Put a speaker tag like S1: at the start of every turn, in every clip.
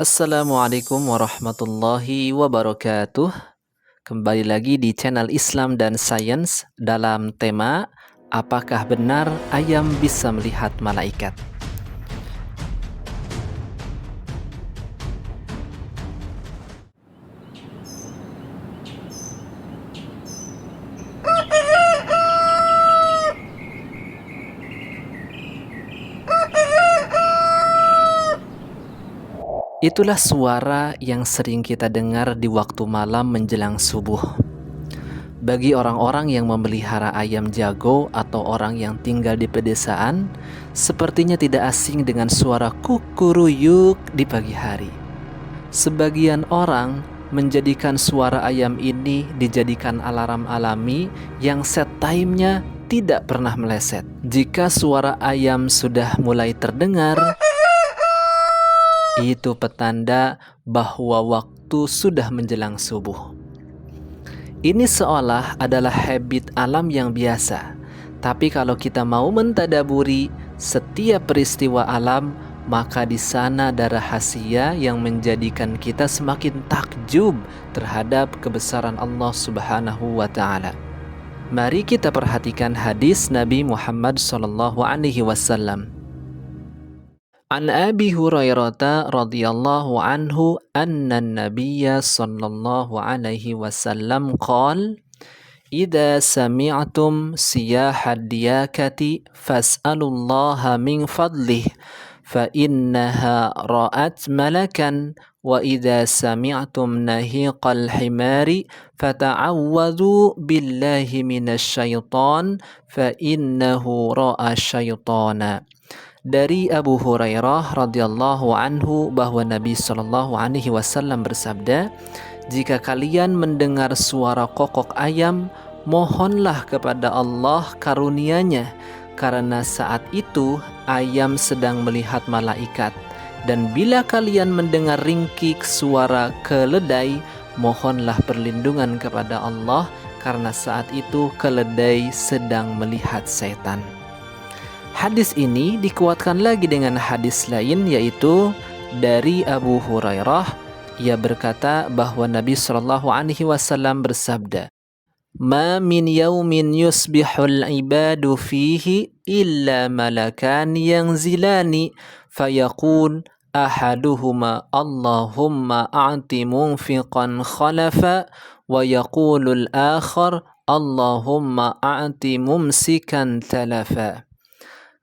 S1: Assalamualaikum warahmatullahi wabarakatuh. Kembali lagi di channel Islam dan Sains dalam tema apakah benar ayam bisa melihat malaikat? Itulah suara yang sering kita dengar di waktu malam menjelang subuh. Bagi orang-orang yang memelihara ayam jago atau orang yang tinggal di pedesaan, sepertinya tidak asing dengan suara kukuruyuk di pagi hari. Sebagian orang menjadikan suara ayam ini dijadikan alarm alami yang set time-nya tidak pernah meleset. Jika suara ayam sudah mulai terdengar, itu petanda bahwa waktu sudah menjelang subuh. Ini seolah adalah habit alam yang biasa. Tapi kalau kita mau mentadaburi setiap peristiwa alam, maka di sana ada rahasia yang menjadikan kita semakin takjub terhadap kebesaran Allah Subhanahu wa taala. Mari kita perhatikan hadis Nabi Muhammad SAW. An Abi Hurairah radhiyallahu anhu anna an-nabiy sallallahu alaihi wasallam qala idza sami'tum siyahad diyakati fas'alullaha min fadlih fa innaha ra'at malakan wa idza sami'tum nahiqal himari fata'awwadhu billahi minasy syaitan fa innahu ra'a syaitana. Dari Abu Hurairah radhiyallahu anhu bahwa Nabi Shallallahu alaihi wasallam bersabda, jika kalian mendengar suara kokok ayam, mohonlah kepada Allah karunia-Nya, karena saat itu ayam sedang melihat malaikat. Dan bila kalian mendengar ringkik suara keledai, mohonlah perlindungan kepada Allah, karena saat itu keledai sedang melihat setan. Hadis ini dikuatkan lagi dengan hadis lain, yaitu dari Abu Hurairah. Ia berkata bahwa Nabi Shallallahu alaihi wasallam bersabda, "Ma min yaumin yusbihul ibadu fihi illa malakan yanzilani fayaqul ahaduhuma Allahumma a'ti munfiqan khalafa wa yaqulul akhar Allahumma a'ti mumsikan talafa."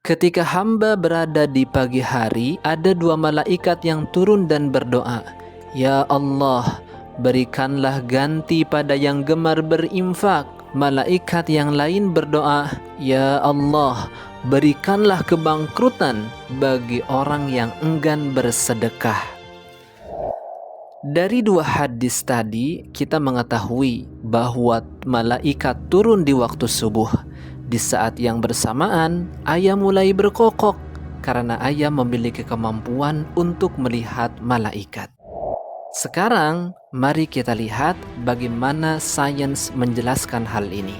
S1: Ketika hamba berada di pagi hari, ada dua malaikat yang turun dan berdoa, "Ya Allah, berikanlah ganti pada yang gemar berinfak." Malaikat yang lain berdoa, "Ya Allah, berikanlah kebangkrutan bagi orang yang enggan bersedekah." Dari dua hadis tadi, kita mengetahui bahwa malaikat turun di waktu subuh. Di saat yang bersamaan, ayam mulai berkokok karena ayam memiliki kemampuan untuk melihat malaikat. Sekarang, mari kita lihat bagaimana sains menjelaskan hal ini.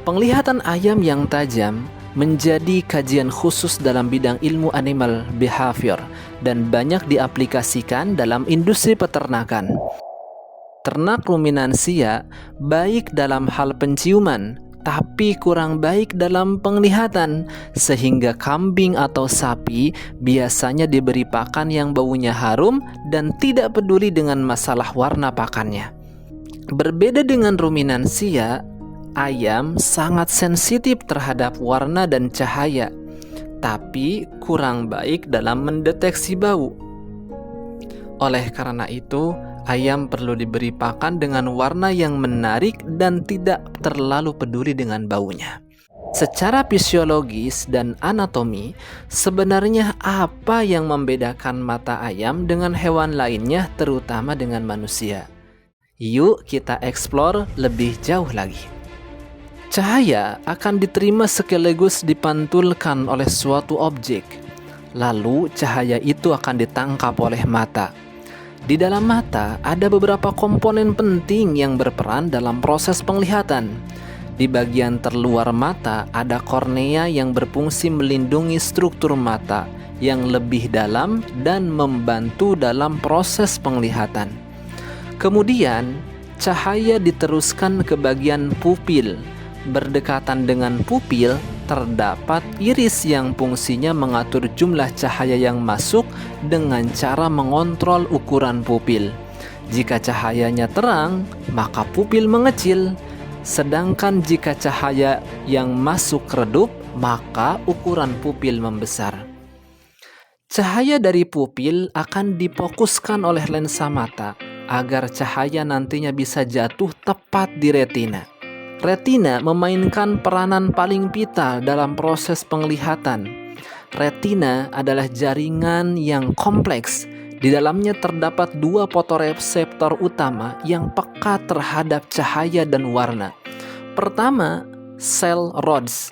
S1: Penglihatan ayam yang tajam menjadi kajian khusus dalam bidang ilmu animal behavior dan banyak diaplikasikan dalam industri peternakan. Ternak ruminansia baik dalam hal penciuman, tapi kurang baik dalam penglihatan, sehingga kambing atau sapi biasanya diberi pakan yang baunya harum dan tidak peduli dengan masalah warna pakannya. Berbeda dengan ruminansia, ayam sangat sensitif terhadap warna dan cahaya, tapi kurang baik dalam mendeteksi bau. Oleh karena itu, ayam perlu diberi pakan dengan warna yang menarik dan tidak terlalu peduli dengan baunya. Secara fisiologis dan anatomi, sebenarnya apa yang membedakan mata ayam dengan hewan lainnya, terutama dengan manusia? Yuk kita eksplor lebih jauh lagi. Cahaya akan diterima sekaligus dipantulkan oleh suatu objek. Lalu cahaya itu akan ditangkap oleh mata. Di dalam mata ada beberapa komponen penting yang berperan dalam proses penglihatan. Di bagian terluar mata ada kornea yang berfungsi melindungi struktur mata yang lebih dalam dan membantu dalam proses penglihatan. Kemudian, cahaya diteruskan ke bagian pupil. Berdekatan dengan pupil, terdapat iris yang fungsinya mengatur jumlah cahaya yang masuk dengan cara mengontrol ukuran pupil. Jika cahayanya terang, maka pupil mengecil. Sedangkan jika cahaya yang masuk redup, maka ukuran pupil membesar. Cahaya dari pupil akan difokuskan oleh lensa mata agar cahaya nantinya bisa jatuh tepat di retina. Retina memainkan peranan paling vital dalam proses penglihatan. Retina adalah jaringan yang kompleks. Di dalamnya terdapat 2 fotoreseptor utama yang peka terhadap cahaya dan warna. Pertama, sel rods.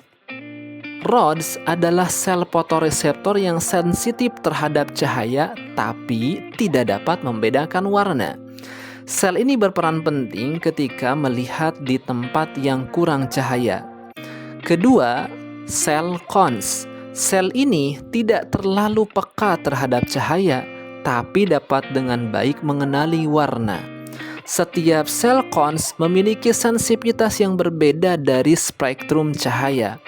S1: Rods adalah sel fotoreseptor yang sensitif terhadap cahaya tapi tidak dapat membedakan warna. Sel ini berperan penting ketika melihat di tempat yang kurang cahaya. Kedua, sel cons. Sel ini tidak terlalu peka terhadap cahaya tapi dapat dengan baik mengenali warna. Setiap sel cons memiliki sensitivitas yang berbeda dari spektrum cahaya.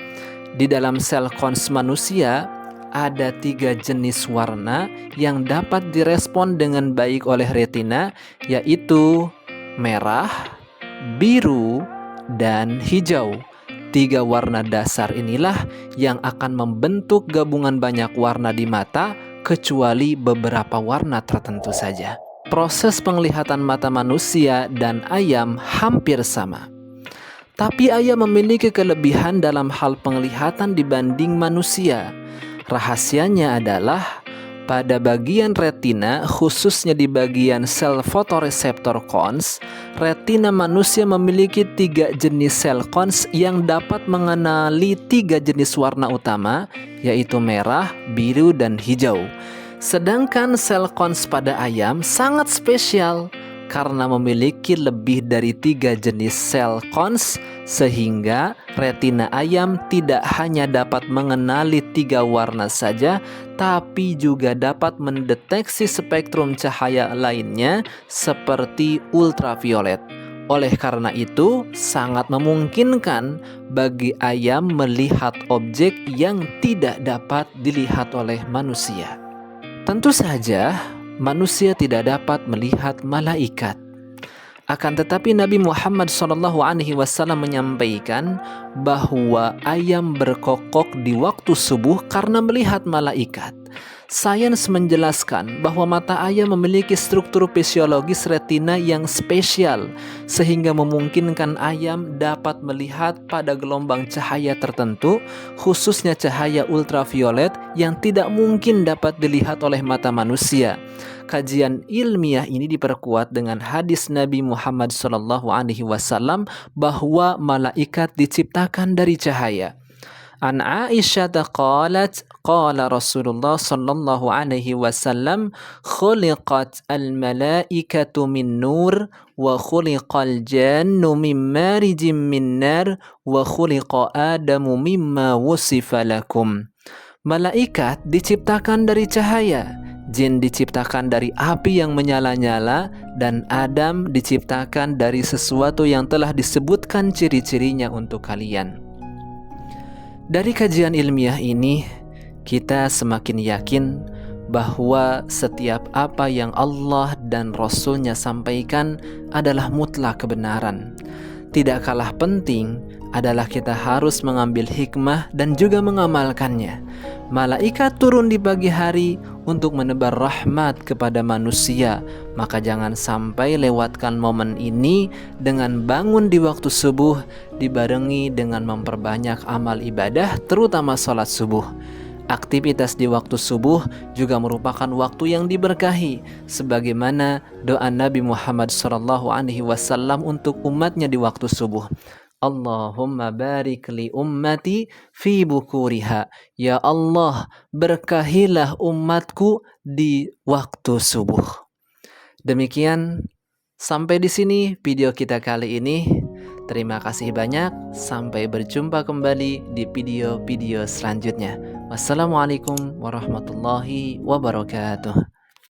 S1: Di dalam sel cons manusia, ada 3 jenis warna yang dapat direspon dengan baik oleh retina, yaitu merah, biru, dan hijau. 3 warna dasar inilah yang akan membentuk gabungan banyak warna di mata, kecuali beberapa warna tertentu saja. Proses penglihatan mata manusia dan ayam hampir sama. Tapi ayam memiliki kelebihan dalam hal penglihatan dibanding manusia. Rahasianya adalah pada bagian retina, khususnya di bagian sel fotoreseptor cons, retina manusia memiliki 3 jenis sel cons yang dapat mengenali 3 jenis warna utama, yaitu merah, biru, dan hijau. Sedangkan sel cons pada ayam sangat spesial karena memiliki lebih dari 3 jenis sel cons, sehingga retina ayam tidak hanya dapat mengenali 3 warna saja, tapi juga dapat mendeteksi spektrum cahaya lainnya seperti ultraviolet. Oleh karena itu, sangat memungkinkan bagi ayam melihat objek yang tidak dapat dilihat oleh manusia. Tentu saja, manusia tidak dapat melihat malaikat. Akan tetapi Nabi Muhammad SAW menyampaikan bahwa ayam berkokok di waktu subuh karena melihat malaikat. Sains menjelaskan bahwa mata ayam memiliki struktur fisiologis retina yang spesial, sehingga memungkinkan ayam dapat melihat pada gelombang cahaya tertentu, khususnya cahaya ultraviolet yang tidak mungkin dapat dilihat oleh mata manusia. Kajian ilmiah ini diperkuat dengan hadis Nabi Muhammad SAW bahwa malaikat diciptakan dari cahaya. An Aisyah qalat qala Rasulullah sallallahu alaihi wasallam khuliqat al-malaikatu min nur wa khuliqal jannu min marijim min nar wa khuliqa Adamu mimma wusifa lakum. Malaikat diciptakan dari cahaya, jin diciptakan dari api yang menyala-nyala, dan Adam diciptakan dari sesuatu yang telah disebutkan ciri-cirinya untuk kalian. Dari kajian ilmiah ini, kita semakin yakin bahwa setiap apa yang Allah dan Rasul-Nya sampaikan adalah mutlak kebenaran. Tidak kalah penting adalah kita harus mengambil hikmah dan juga mengamalkannya. Malaikat turun di pagi hari untuk menebar rahmat kepada manusia, maka jangan sampai lewatkan momen ini dengan bangun di waktu subuh dibarengi dengan memperbanyak amal ibadah, terutama sholat subuh. Aktivitas di waktu subuh juga merupakan waktu yang diberkahi, sebagaimana doa Nabi Muhammad SAW untuk umatnya di waktu subuh. Allahumma barik li ummati fi bukuriha. Ya Allah, berkahilah umatku di waktu subuh. Demikian, sampai di sini video kita kali ini. Terima kasih banyak, sampai berjumpa kembali di video-video selanjutnya. Wassalamualaikum warahmatullahi wabarakatuh.